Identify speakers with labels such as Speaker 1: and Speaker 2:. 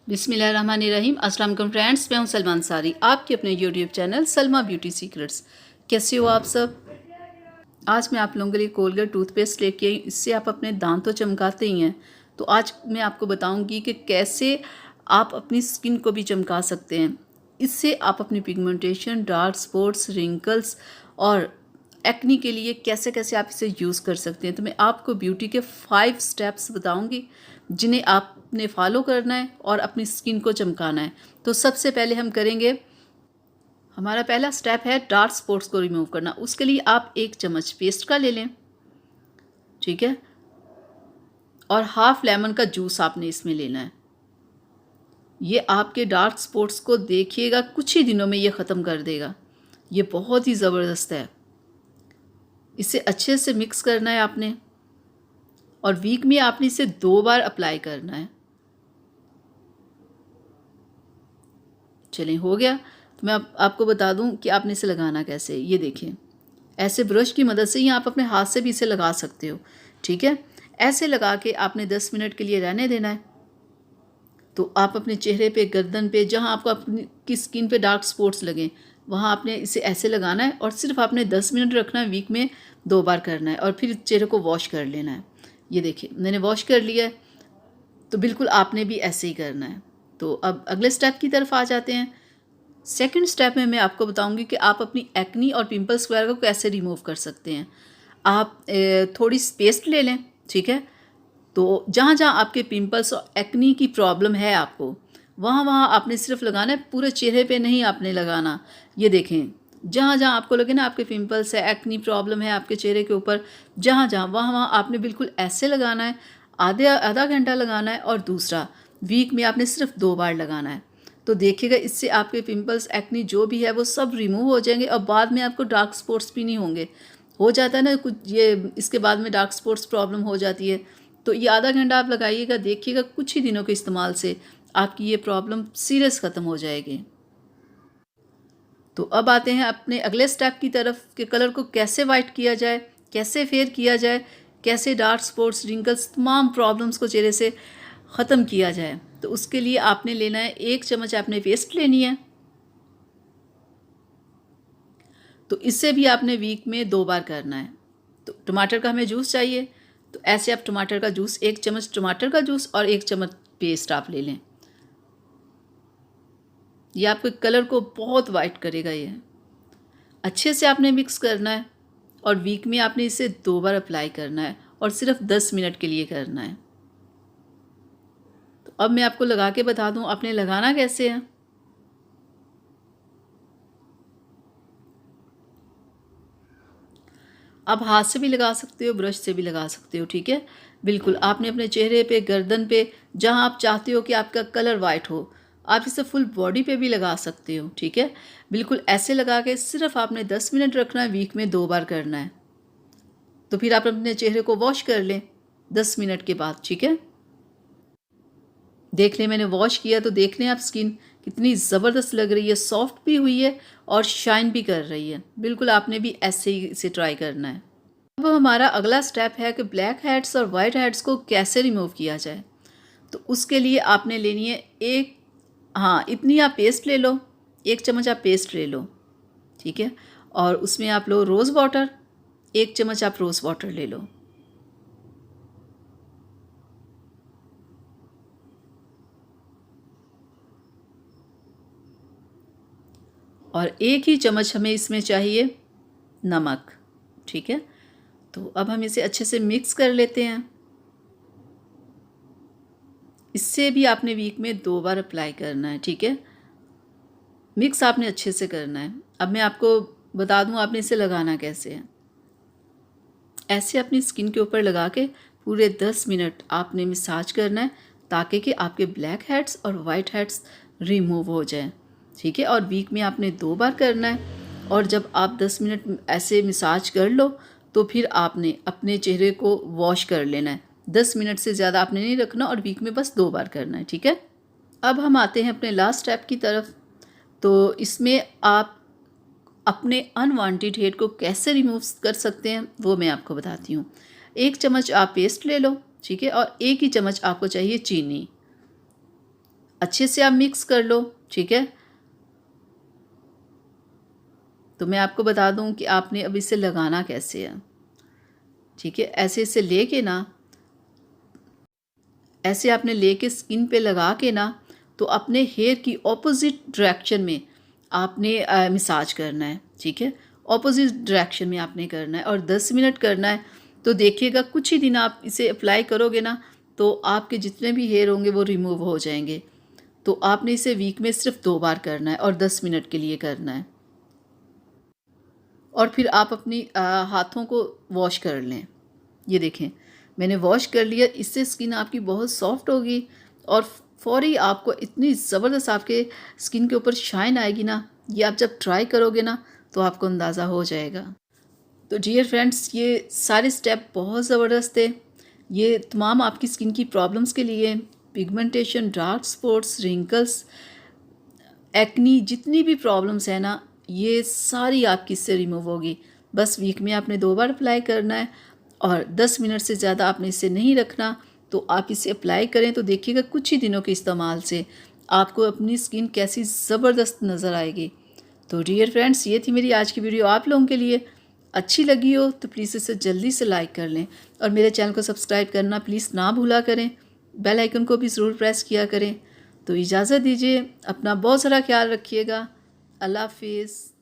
Speaker 1: बिस्मिल्लाहिर्रहमानिर्रहीम। अस्सलाम वालेकुम फ्रेंड्स, मैं हूं सलमान सारी, आपके अपने YouTube channel Salma beauty secrets. कैसे हो आप सब? आज मैं आप लोगों के लिए कोलगेट टूथपेस्ट लेके आई। इससे आप अपने दांत तो चमकाते ही हैं, तो आज मैं आपको बताऊंगी कि कैसे आप अपनी स्किन को भी चमका सकते हैं। इससे आप अपनी पिगमेंटेशन, डार्क स्पॉट्स, रिंकल्स और एक्नी के लिए कैसे कैसे आप इसे यूज़ कर सकते हैं। तो मैं आपको ब्यूटी के 5 स्टेप्स बताऊंगी जिन्हें आपने फॉलो करना है और अपनी स्किन को चमकाना है। तो सबसे पहले हम करेंगे, हमारा पहला स्टेप है डार्क स्पॉट्स को रिमूव करना। उसके लिए आप 1 चम्मच पेस्ट का ले लें, ठीक है, और हाफ लेमन का जूस आपने इसमें लेना है। ये आपके डार्क स्पॉट्स को देखिएगा कुछ ही दिनों में ये ख़त्म कर देगा। ये बहुत ही ज़बरदस्त है। इसे अच्छे से मिक्स करना है आपने, और वीक में आपने इसे 2 बार अप्लाई करना है। चलें, हो गया। तो मैं आपको बता दूं कि आपने इसे लगाना कैसे। ये देखें, ऐसे ब्रश की मदद से ही आप अपने हाथ से भी इसे लगा सकते हो, ठीक है। ऐसे लगा के आपने 10 मिनट के लिए रहने देना है। तो आप अपने चेहरे पे, गर्दन पे, जहां आपको अपनी की स्किन पे डार्क स्पॉट्स लगें, वहां आपने इसे ऐसे लगाना है और सिर्फ आपने 10 मिनट रखना है। वीक में 2 बार करना है और फिर चेहरे को वॉश कर लेना है। ये देखिए, मैंने वॉश कर लिया है। तो बिल्कुल आपने भी ऐसे ही करना है। तो अब अगले स्टेप की तरफ आ जाते हैं। सेकंड स्टेप में मैं आपको बताऊंगी कि आप अपनी एक्नी और पिंपल्स वगैरह को कैसे रिमूव कर सकते हैं। आप थोड़ी पेस्ट ले लें, ठीक है। तो जहाँ जहाँ आपके पिंपल्स और एक्नी की प्रॉब्लम है आपको, वहाँ वहाँ आपने सिर्फ लगाना है, पूरे चेहरे पे नहीं आपने लगाना। ये देखें, जहाँ जहाँ आपको लगे ना आपके पिंपल्स है, एक्नी प्रॉब्लम है आपके चेहरे के ऊपर, जहाँ जहाँ, वहाँ वहाँ आपने बिल्कुल ऐसे लगाना है। आधा घंटा लगाना है और दूसरा वीक में आपने सिर्फ 2 बार लगाना है। तो देखिएगा, इससे आपके पिंपल्स, एक्नी जो भी है वो सब रिमूव हो जाएंगे और बाद में आपको डार्क स्पॉट्स भी नहीं होंगे। हो जाता है ना कुछ, ये इसके बाद में डार्क स्पॉट्स प्रॉब्लम हो जाती है। तो ये आधा घंटा आप लगाइएगा, देखिएगा कुछ ही दिनों के इस्तेमाल से आपकी ये प्रॉब्लम सीरियस ख़त्म हो जाएगी। तो अब आते हैं अपने अगले स्टेप की तरफ कि कलर को कैसे वाइट किया जाए, कैसे फेयर किया जाए, कैसे डार्क स्पॉट्स, रिंकल्स, तमाम प्रॉब्लम्स को चेहरे से ख़त्म किया जाए। तो उसके लिए आपने लेना है 1 चम्मच आपने पेस्ट लेनी है। तो इससे भी आपने वीक में 2 बार करना है। तो टमाटर का हमें जूस चाहिए, तो ऐसे आप टमाटर का जूस, 1 चम्मच टमाटर का जूस और 1 चम्मच पेस्ट आप ले लें। ये आपके कलर को बहुत वाइट करेगा। ये अच्छे से आपने मिक्स करना है और वीक में आपने इसे 2 बार अप्लाई करना है और सिर्फ 10 मिनट के लिए करना है। तो अब मैं आपको लगा के बता दूं आपने लगाना कैसे है। आप हाथ से भी लगा सकते हो, ब्रश से भी लगा सकते हो, ठीक है। बिल्कुल आपने अपने चेहरे पे, गर्दन पे, जहां आप चाहते हो कि आपका कलर वाइट हो, आप इसे फुल बॉडी पे भी लगा सकते हो, ठीक है। बिल्कुल ऐसे लगा के सिर्फ आपने 10 मिनट रखना है, वीक में 2 बार करना है। तो फिर आप अपने चेहरे को वॉश कर लें 10 मिनट के बाद, ठीक है। देख लें, मैंने वॉश किया तो देख लें आप, स्किन कितनी ज़बरदस्त लग रही है, सॉफ्ट भी हुई है और शाइन भी कर रही है। बिल्कुल आपने भी ऐसे ही इसे ट्राई करना है। अब हमारा अगला स्टेप है कि ब्लैक हेड्स और वाइट हेड्स को कैसे रिमूव किया जाए। तो उसके लिए आपने लेनी है एक, हाँ, इतनी आप पेस्ट ले लो, 1 चम्मच आप पेस्ट ले लो, ठीक है। और उसमें आप लो रोज़ वाटर, 1 चम्मच आप रोज़ वाटर ले लो। और 1 ही चम्मच हमें इसमें चाहिए नमक, ठीक है। तो अब हम इसे अच्छे से मिक्स कर लेते हैं। इससे भी आपने वीक में 2 बार अप्लाई करना है, ठीक है। मिक्स आपने अच्छे से करना है। अब मैं आपको बता दूं आपने इसे लगाना कैसे है। ऐसे अपनी स्किन के ऊपर लगा के पूरे 10 मिनट आपने मसाज करना है, ताकि कि आपके ब्लैक हेड्स और वाइट हेड्स रिमूव हो जाएं, ठीक है। और वीक में आपने 2 बार करना है। और जब आप 10 मिनट ऐसे मसाज कर लो तो फिर आपने अपने चेहरे को वॉश कर लेना है। 10 मिनट से ज़्यादा आपने नहीं रखना और वीक में बस 2 बार करना है, ठीक है। अब हम आते हैं अपने लास्ट स्टेप की तरफ। तो इसमें आप अपने अनवांटेड हेयर को कैसे रिमूव कर सकते हैं वो मैं आपको बताती हूँ। 1 चम्मच आप पेस्ट ले लो, ठीक है, और 1 ही चम्मच आपको चाहिए चीनी। अच्छे से आप मिक्स कर लो, ठीक है। तो मैं आपको बता दूं कि आपने अब इसे लगाना कैसे है, ठीक है। ऐसे इसे लेके ना, ऐसे आपने लेके स्किन पे लगा के ना, तो अपने हेयर की ऑपोजिट डायरेक्शन में आपने मसाज करना है, ठीक है। ऑपोजिट डायरेक्शन में आपने करना है और 10 मिनट करना है। तो देखिएगा कुछ ही दिन आप इसे अप्लाई करोगे ना, तो आपके जितने भी हेयर होंगे वो रिमूव हो जाएंगे। तो आपने इसे वीक में सिर्फ 2 बार करना है और 10 मिनट के लिए करना है। और फिर आप अपनी हाथों को वॉश कर लें। ये देखें, मैंने वॉश कर लिया। इससे स्किन आपकी बहुत सॉफ्ट होगी और फौरी आपको इतनी ज़बरदस्त आपके स्किन के ऊपर शाइन आएगी ना, ये आप जब ट्राई करोगे ना तो आपको अंदाज़ा हो जाएगा। तो डियर फ्रेंड्स, ये सारे स्टेप बहुत ज़बरदस्त थे। ये तमाम आपकी स्किन की प्रॉब्लम्स के लिए, pigmentation, dark spots, wrinkles, acne, जितनी भी प्रॉब्लम्स है ना, ये सारी आपकी इससे रिमूव होगी। बस वीक में आपने 2 बार अप्लाई करना है और 10 मिनट से ज़्यादा आपने इसे नहीं रखना। तो आप इसे अप्लाई करें तो देखिएगा कुछ ही दिनों के इस्तेमाल से आपको अपनी स्किन कैसी ज़बरदस्त नज़र आएगी। तो डियर फ्रेंड्स, ये थी मेरी आज की वीडियो। आप लोगों के लिए अच्छी लगी हो तो प्लीज़ इसे जल्दी से लाइक कर लें और मेरे चैनल को सब्सक्राइब करना प्लीज़ ना भूला करें। बेल आइकन को भी ज़रूर प्रेस किया करें। तो इजाज़त दीजिए, अपना बहुत सारा ख्याल रखिएगा। अल्लाह हाफिज़।